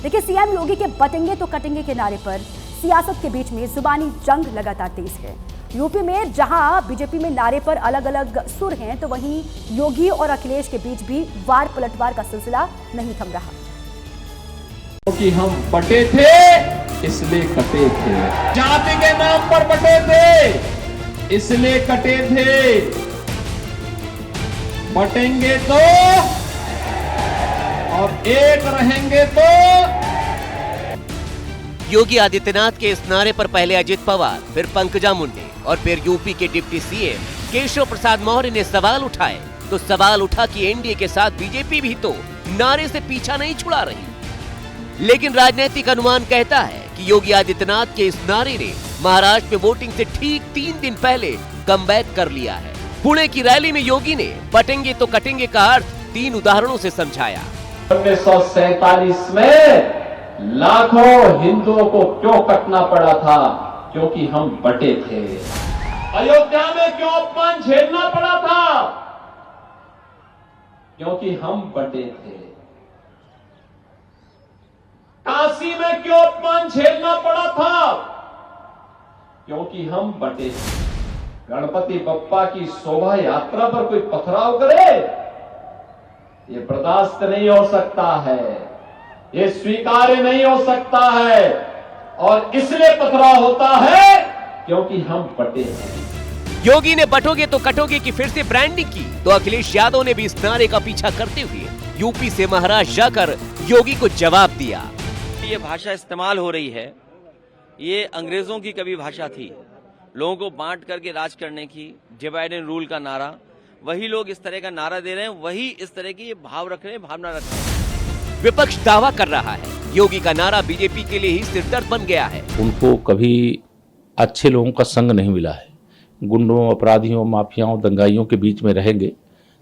देखिए, सीएम योगी के बटेंगे तो कटेंगे के नारे पर सियासत के बीच में जुबानी जंग लगातार तेज है। यूपी में जहां बीजेपी में नारे पर अलग अलग सुर हैं, तो वहीं योगी और अखिलेश के बीच भी वार पलटवार का सिलसिला नहीं थम रहा। क्योंकि हम बटे थे इसलिए कटे थे, जाति के नाम पर बटे थे इसलिए कटे थे, बटेंगे तो और एक रहेंगे तो। योगी आदित्यनाथ के इस नारे पर पहले अजित पवार, फिर पंकजा मुंडे और फिर यूपी के डिप्टी सीएम केशव प्रसाद मौर्य ने सवाल उठाए। तो सवाल उठा कि एनडीए के साथ बीजेपी भी तो नारे से पीछा नहीं छुड़ा रही। लेकिन राजनीतिक अनुमान कहता है कि योगी आदित्यनाथ के इस नारे ने महाराष्ट्र में वोटिंग से ठीक 3 दिन पहले कमबैक कर लिया है। पुणे की रैली में योगी ने बटेंगे तो कटेंगे का अर्थ 3 उदाहरणों से समझाया। 1947 में लाखों हिंदुओं को क्यों कटना पड़ा था? क्योंकि हम बटे थे। अयोध्या में क्यों अपमान झेलना पड़ा था? क्योंकि हम बटे थे। काशी में क्यों अपमान झेलना पड़ा था? क्योंकि हम बटे थे। गणपति बप्पा की शोभा यात्रा पर कोई पथराव करे, ये बर्दाश्त नहीं हो सकता है, ये स्वीकार्य नहीं हो सकता है। और इसलिए पथराव होता है क्योंकि हम बटे हैं। योगी ने बटोगे तो कटोगे की फिर से ब्रांडिंग की, तो अखिलेश यादव ने भी इस नारे का पीछा करते हुए यूपी से महाराष्ट्र जाकर योगी को जवाब दिया। ये भाषा इस्तेमाल हो रही है, ये अंग्रेजों की कभी भाषा थी, लोगों को बांट करके राज करने की, डिवाइड एंड रूल का नारा। वही लोग इस तरह का नारा दे रहे हैं, वही इस तरह की भाव रख रहे हैं, भावना रख रहे हैं। विपक्ष दावा कर रहा है योगी का नारा बीजेपी के लिए ही सिरदर्द बन गया है। उनको कभी अच्छे लोगों का संग नहीं मिला है। गुंडों, अपराधियों, माफियाओं, दंगाइयों के बीच में रहेंगे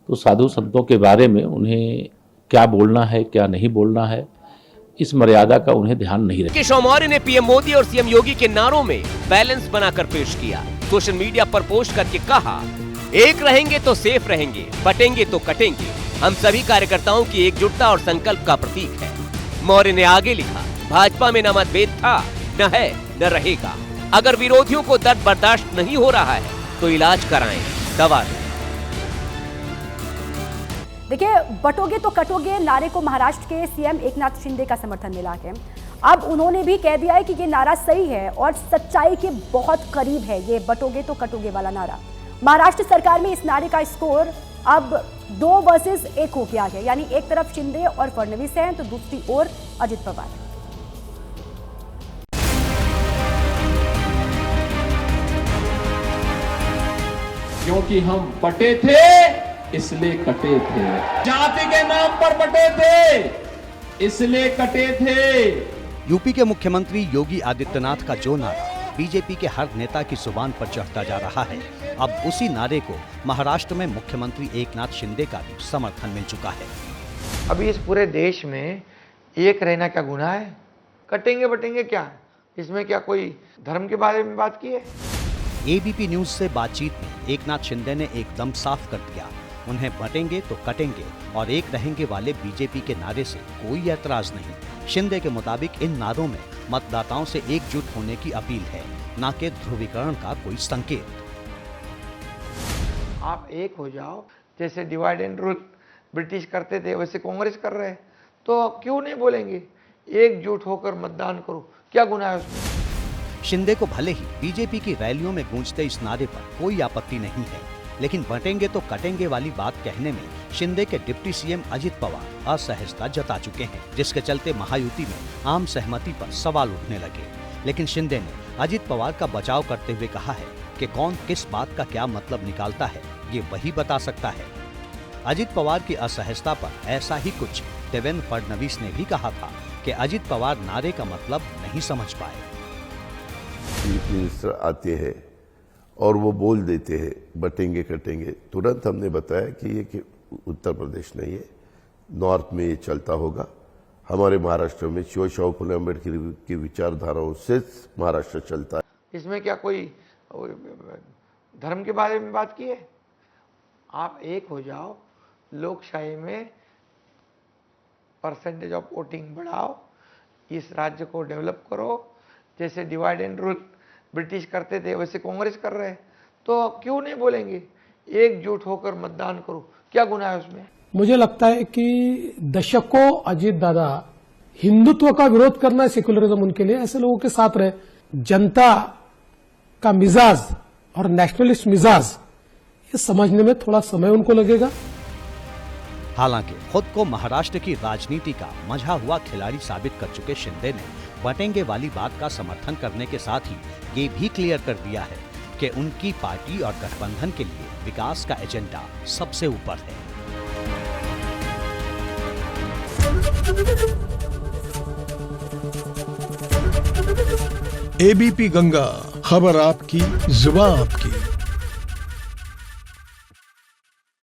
तो साधु संतों के बारे में उन्हें क्या बोलना है, क्या नहीं बोलना है, इस मर्यादा का उन्हें ध्यान नहीं रहा। केशव मौर्य ने पीएम मोदी और सीएम योगी के नारों में बैलेंस बनाकर पेश किया। सोशल मीडिया पर पोस्ट करके कहा, एक रहेंगे तो सेफ रहेंगे, बटेंगे तो कटेंगे, हम सभी कार्यकर्ताओं की एकजुटता और संकल्प का प्रतीक है। मौर्य ने आगे लिखा, भाजपा में न मतभेद था, न है, न रहेगा। अगर विरोधियों को दर्द बर्दाश्त नहीं हो रहा है तो इलाज कराएं, दवा दें। देखिए, बटोगे तो कटोगे नारे को महाराष्ट्र के सीएम एकनाथ शिंदे का समर्थन मिला है। अब उन्होंने भी कह दिया है कि ये नारा सही है और सच्चाई के बहुत करीब है, ये बटोगे तो कटोगे वाला नारा। महाराष्ट्र सरकार में इस नारे का स्कोर अब 2 वर्सेस 1 हो गया है, यानी एक तरफ शिंदे और फडणवीस हैं तो दूसरी ओर अजित पवार। क्योंकि हम बटे थे इसलिए कटे थे, जाति के नाम पर बटे थे इसलिए कटे थे। यूपी के मुख्यमंत्री योगी आदित्यनाथ का जो नारा बीजेपी के हर नेता की जुबान पर चढ़ता जा रहा है, अब उसी नारे को महाराष्ट्र में मुख्यमंत्री एकनाथ शिंदे का भी समर्थन मिल चुका है। अभी इस पूरे देश में एक रहना क्या गुनाह है? कटेंगे बटेंगे क्या? इसमें क्या कोई धर्म के बारे में बात की है? एबीपी न्यूज से बातचीत में एकनाथ शिंदे ने एकदम साफ कर दिया, उन्हें बटेंगे तो कटेंगे और एक रहेंगे वाले बीजेपी के नारे से कोई ऐतराज नहीं। शिंदे के मुताबिक इन नारों में मतदाताओं से एकजुट होने की अपील है, न कि ध्रुवीकरण का कोई संकेत। आप एक हो जाओ, जैसे डिवाइड एंड रूल ब्रिटिश करते थे वैसे कांग्रेस कर रहे हैं, तो क्यों नहीं बोलेंगे एकजुट होकर मतदान करो? क्या गुनाह है उसमें? शिंदे को भले ही बीजेपी की रैलियों में गूंजते इस नारे पर कोई आपत्ति नहीं है, लेकिन बटेंगे तो कटेंगे वाली बात कहने में शिंदे के डिप्टी सीएम अजित पवार असहजता जता चुके हैं, जिसके चलते महायुति में आम सहमति पर सवाल उठने लगे। लेकिन शिंदे ने अजित पवार का बचाव करते हुए कहा है कि कौन किस बात का क्या मतलब निकालता है, ये वही बता सकता है। अजित पवार की असहजता पर ऐसा ही कुछ देवेंद्र फडणवीस ने भी कहा था कि अजित पवार नारे का मतलब नहीं समझ पाए। चीफ मिनिस्टर आते हैं और वो बोल देते हैं बटेंगे कटेंगे, तुरंत हमने बताया कि ये कि उत्तर प्रदेश नहीं है, नॉर्थ में ये चलता होगा। हमारे महाराष्ट्र में शिवशाहू फुले अम्बेडकर की विचारधाराओं से महाराष्ट्र चलता है। इसमें क्या कोई धर्म के बारे में बात की है? आप एक हो जाओ, लोकशाही में परसेंटेज ऑफ वोटिंग बढ़ाओ, इस राज्य को डेवलप करो। जैसे डिवाइड एंड रूल ब्रिटिश करते थे वैसे कांग्रेस कर रहे हैं, तो क्यों नहीं बोलेंगे एकजुट होकर मतदान करो, क्या गुनाह है उसमें? मुझे लगता है कि दशकों अजीत दादा हिंदुत्व का विरोध करना है, सेक्युलरिज्म उनके लिए, ऐसे लोगों के साथ रहे। जनता का मिजाज और नेशनलिस्ट मिजाज ये समझने में थोड़ा समय उनको लगेगा। हालांकि खुद को महाराष्ट्र की राजनीति का मंझा हुआ खिलाड़ी साबित कर चुके शिंदे ने बटेंगे वाली बात का समर्थन करने के साथ ही ये भी क्लियर कर दिया है कि उनकी पार्टी और गठबंधन के लिए विकास का एजेंडा सबसे ऊपर है। एबीपी गंगा, खबर आपकी, जुबान आपकी।